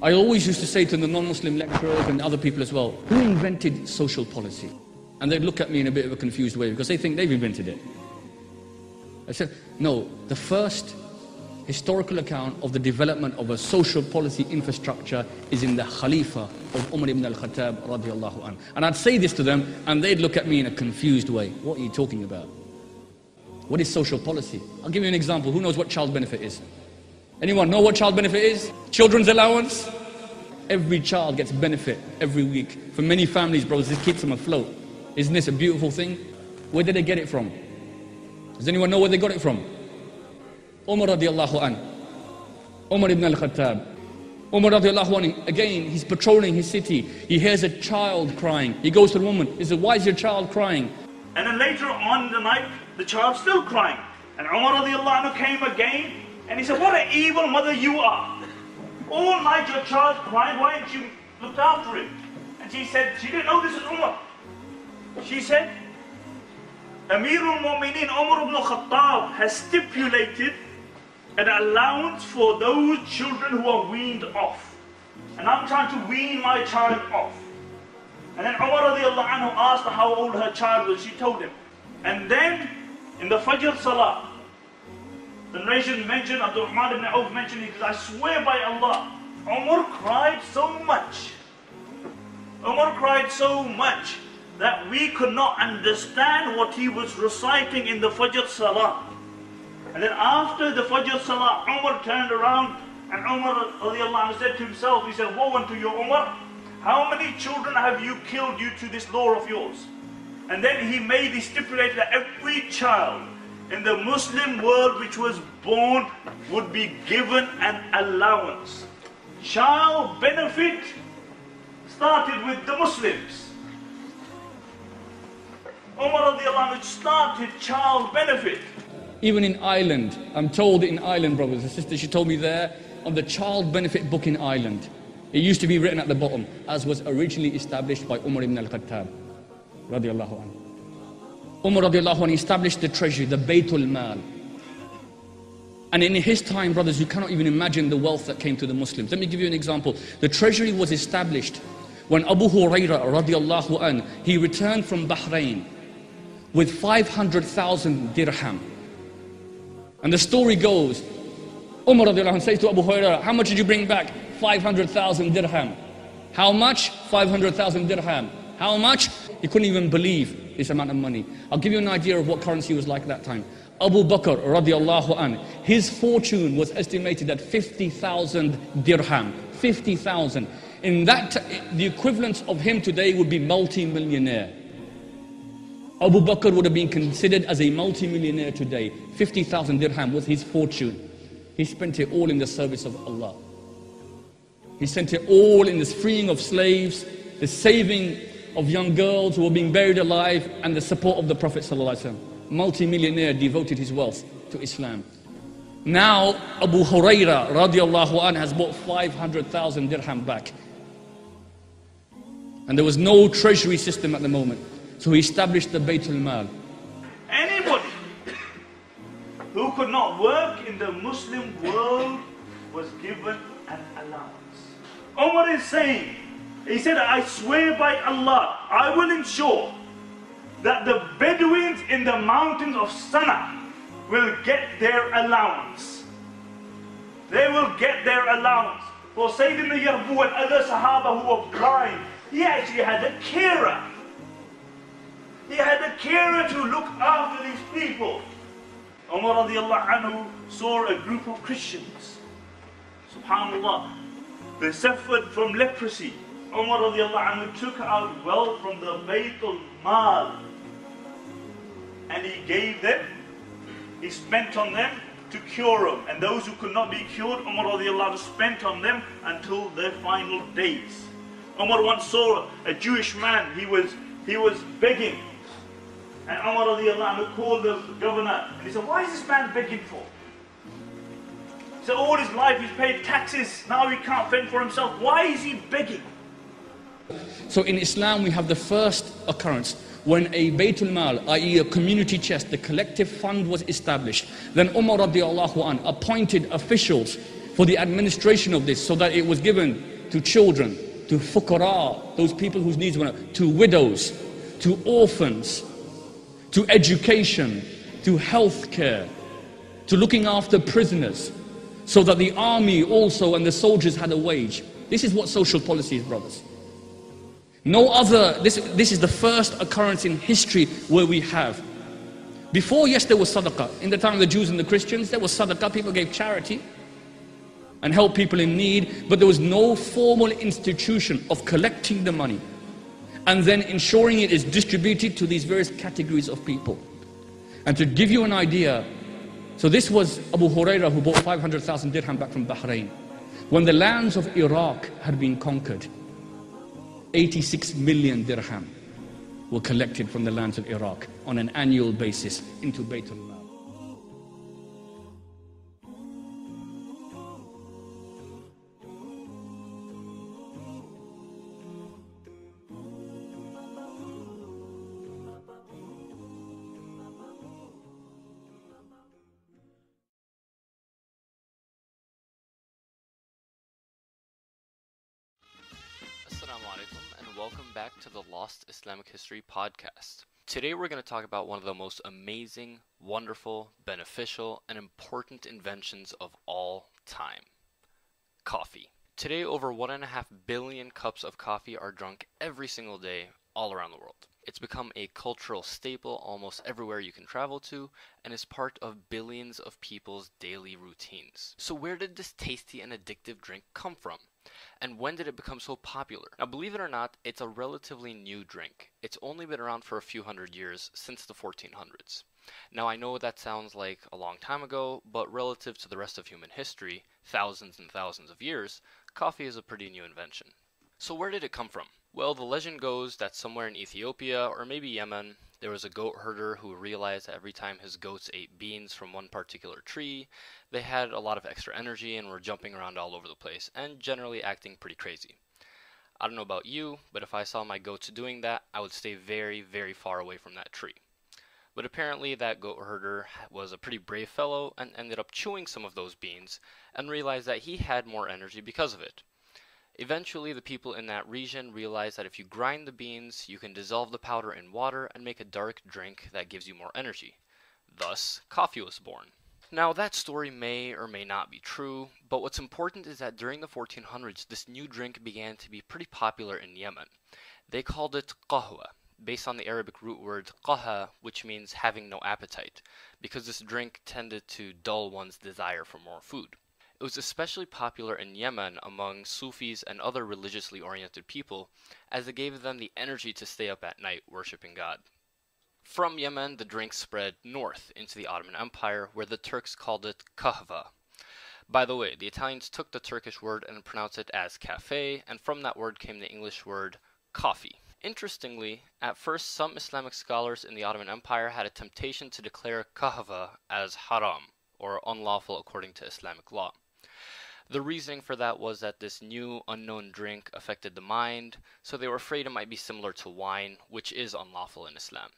I always used to say to the non-Muslim lecturers and other people as well, who invented social policy? And they'd look at me in a bit of a confused way because they think they've invented it. I said, no, the first historical account of the development of a social policy infrastructure is in the Khalifah of Umar ibn al-Khattab radiallahu anh. And I'd say this to them and they'd look at me in a confused way. What are you talking about? What is social policy? I'll give you an example. Who knows what child benefit is? Anyone know what child benefit is? Children's allowance? Every child gets benefit every week. For many families, brothers, this keeps them afloat. Isn't this a beautiful thing? Where did they get it from? Does anyone know where they got it from? Umar radiallahu anh. Umar ibn al-Khattab. Umar radiallahu anh, again, he's patrolling his city. He hears a child crying. He goes to the woman. He says, why is your child crying? And then later on in the night, the child's still crying. And Umar radiallahu anh came again. And he said, what an evil mother you are. All night your child's crying, why haven't you looked after him? And she said, she didn't know this was Umar. She said, Amirul Mu'mineen Umar ibn Khattab has stipulated an allowance for those children who are weaned off. And I'm trying to wean my child off. And then Umar radiallahu anhu asked her how old her child was. She told him. And then in the Fajr Salah, the narration mentioned, Abdul Rahman ibn Auf mentioned, he said, I swear by Allah, Umar cried so much. Umar cried so much that we could not understand what he was reciting in the Fajr Salah. And then after the Fajr Salah, Umar turned around and Umar radiallahu anhu said to himself, he said, woe unto you, Umar, how many children have you killed due to this law of yours? And then he stipulated that every child in the Muslim world which was born would be given an allowance. Child benefit started with the Muslims. Umar radiallahu anhu started child benefit. Even in Ireland, I'm told in Ireland, brothers and sisters, she told me there, on the child benefit book in Ireland, it used to be written at the bottom, as was originally established by Umar ibn al-Khattab radiallahu anhu. Umar radiallahu anhu established the treasury, the Baytul Mal. And in his time, brothers, you cannot even imagine the wealth that came to the Muslims. Let me give you an example. The treasury was established when Abu Hurairah radiallahu anhu, he returned from Bahrain with 500,000 dirham. And the story goes, Umar radiallahu anhu says to Abu Hurairah, how much did you bring back? 500,000 dirham. How much? 500,000 dirham. How much? He couldn't even believe this amount of money. I'll give you an idea of what currency was like that time. Abu Bakr radiallahu anhu, his fortune was estimated at 50,000 dirham. 50,000. In that, the equivalent of him today would be multi-millionaire. Abu Bakr would have been considered as a multi-millionaire today. 50,000 dirham was his fortune. He spent it all in the service of Allah. He spent it all in the freeing of slaves, the saving of young girls who were being buried alive, and the support of the Prophet ﷺ. Multi-millionaire devoted his wealth to Islam. Now Abu Hurairah radiallahu anh has bought 500,000 dirham back. And there was no treasury system at the moment. So he established the Baytul Mal. Anybody who could not work in the Muslim world was given an allowance. Umar is saying, he said, I swear by Allah, I will ensure that the Bedouins in the mountains of Sana will get their allowance. They will get their allowance. For Sayyidina Yarbu and other Sahaba who were blind, he actually had a carer. He had a carer to look after these people. Umar radiallahu anhu saw a group of Christians. Subhanallah. They suffered from leprosy. Umar radiallahu anhu took out wealth from the Baytul Mal. And he gave them, he spent on them to cure them. And those who could not be cured, Umar radiallahu anhu spent on them until their final days. Umar once saw a Jewish man, he was begging. And Umar radiallahu anhu called the governor and he said, why is this man begging for? He said, all his life he's paid taxes, now he can't fend for himself. Why is he begging? So in Islam we have the first occurrence when a Baytul Mal, i.e. a community chest, the collective fund was established. Then Umar radiallahu anh appointed officials for the administration of this so that it was given to children, to fuqara, those people whose needs went up, to widows, to orphans, to education, to health care, to looking after prisoners, so that the army also and the soldiers had a wage. This is what social policy is, brothers. No other, this is the first occurrence in history where we have. Before, yes, there was sadaqah. In the time of the Jews and the Christians, there was sadaqah. People gave charity and helped people in need, but there was no formal institution of collecting the money and then ensuring it is distributed to these various categories of people. And to give you an idea, so this was Abu Hurairah who bought 500,000 dirham back from Bahrain. When the lands of Iraq had been conquered, 86 million dirham were collected from the lands of Iraq on an annual basis into Bayt al-Mal. Assalamu alaikum and welcome back to the Lost Islamic History podcast. Today we're going to talk about one of the most amazing, wonderful, beneficial, and important inventions of all time. Coffee. Today over 1.5 billion cups of coffee are drunk every single day all around the world. It's become a cultural staple almost everywhere you can travel to and is part of billions of people's daily routines. So where did this tasty and addictive drink come from? And when did it become so popular? Now, believe it or not, it's a relatively new drink. It's only been around for a few hundred years, since the 1400s. Now, I know that sounds like a long time ago, but relative to the rest of human history, thousands and thousands of years, coffee is a pretty new invention. So where did it come from? Well, the legend goes that somewhere in Ethiopia, or maybe Yemen, there was a goat herder who realized that every time his goats ate beans from one particular tree, they had a lot of extra energy and were jumping around all over the place, and generally acting pretty crazy. I don't know about you, but if I saw my goats doing that, I would stay very, very far away from that tree. But apparently that goat herder was a pretty brave fellow and ended up chewing some of those beans and realized that he had more energy because of it. Eventually, the people in that region realized that if you grind the beans, you can dissolve the powder in water and make a dark drink that gives you more energy. Thus, coffee was born. Now, that story may or may not be true, but what's important is that during the 1400s, this new drink began to be pretty popular in Yemen. They called it qahwa, based on the Arabic root word qaha, which means having no appetite, because this drink tended to dull one's desire for more food. It was especially popular in Yemen among Sufis and other religiously oriented people, as it gave them the energy to stay up at night worshipping God. From Yemen, the drink spread north into the Ottoman Empire, where the Turks called it kahva. By the way, the Italians took the Turkish word and pronounced it as cafe, and from that word came the English word coffee. Interestingly, at first some Islamic scholars in the Ottoman Empire had a temptation to declare kahva as haram, or unlawful according to Islamic law. The reasoning for that was that this new, unknown drink affected the mind, so they were afraid it might be similar to wine, which is unlawful in Islam.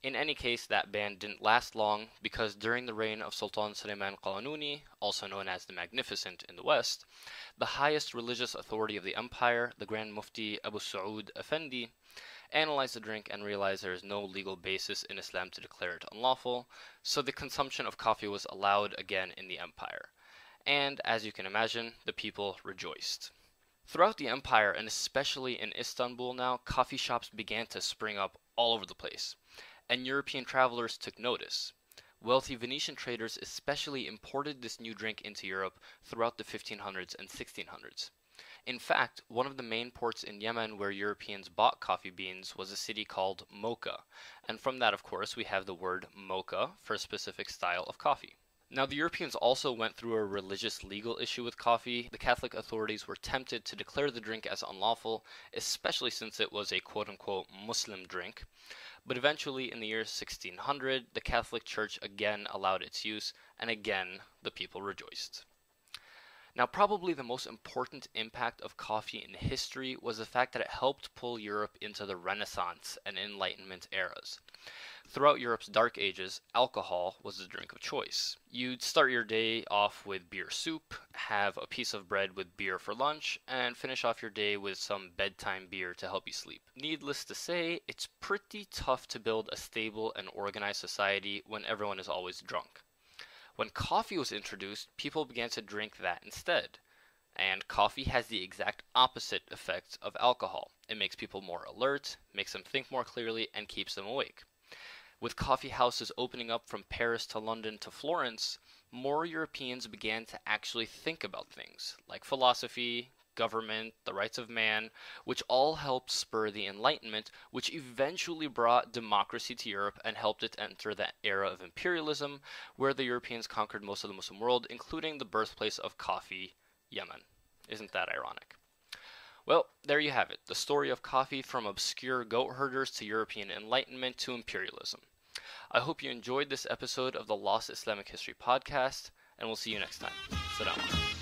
In any case, that ban didn't last long, because during the reign of Sultan Suleiman Qanuni, also known as the Magnificent in the West, the highest religious authority of the empire, the Grand Mufti Abu Saud Effendi, analyzed the drink and realized there is no legal basis in Islam to declare it unlawful, so the consumption of coffee was allowed again in the empire. And, as you can imagine, the people rejoiced. Throughout the empire, and especially in Istanbul now, coffee shops began to spring up all over the place, and European travelers took notice. Wealthy Venetian traders especially imported this new drink into Europe throughout the 1500s and 1600s. In fact, one of the main ports in Yemen where Europeans bought coffee beans was a city called Mocha, and from that, of course, we have the word mocha for a specific style of coffee. Now, the Europeans also went through a religious legal issue with coffee. The Catholic authorities were tempted to declare the drink as unlawful, especially since it was a quote-unquote Muslim drink. But eventually, in the year 1600, the Catholic Church again allowed its use, and again, the people rejoiced. Now, probably the most important impact of coffee in history was the fact that it helped pull Europe into the Renaissance and Enlightenment eras. Throughout Europe's Dark Ages, alcohol was the drink of choice. You'd start your day off with beer soup, have a piece of bread with beer for lunch, and finish off your day with some bedtime beer to help you sleep. Needless to say, it's pretty tough to build a stable and organized society when everyone is always drunk. When coffee was introduced, people began to drink that instead. And coffee has the exact opposite effect of alcohol. It makes people more alert, makes them think more clearly, and keeps them awake. With coffee houses opening up from Paris to London to Florence, more Europeans began to actually think about things like philosophy, government, the rights of man, which all helped spur the Enlightenment, which eventually brought democracy to Europe and helped it enter that era of imperialism, where the Europeans conquered most of the Muslim world, including the birthplace of coffee, Yemen. Isn't that ironic? Well, there you have it, the story of coffee from obscure goat herders to European Enlightenment to imperialism. I hope you enjoyed this episode of the Lost Islamic History podcast, and we'll see you next time. Salam.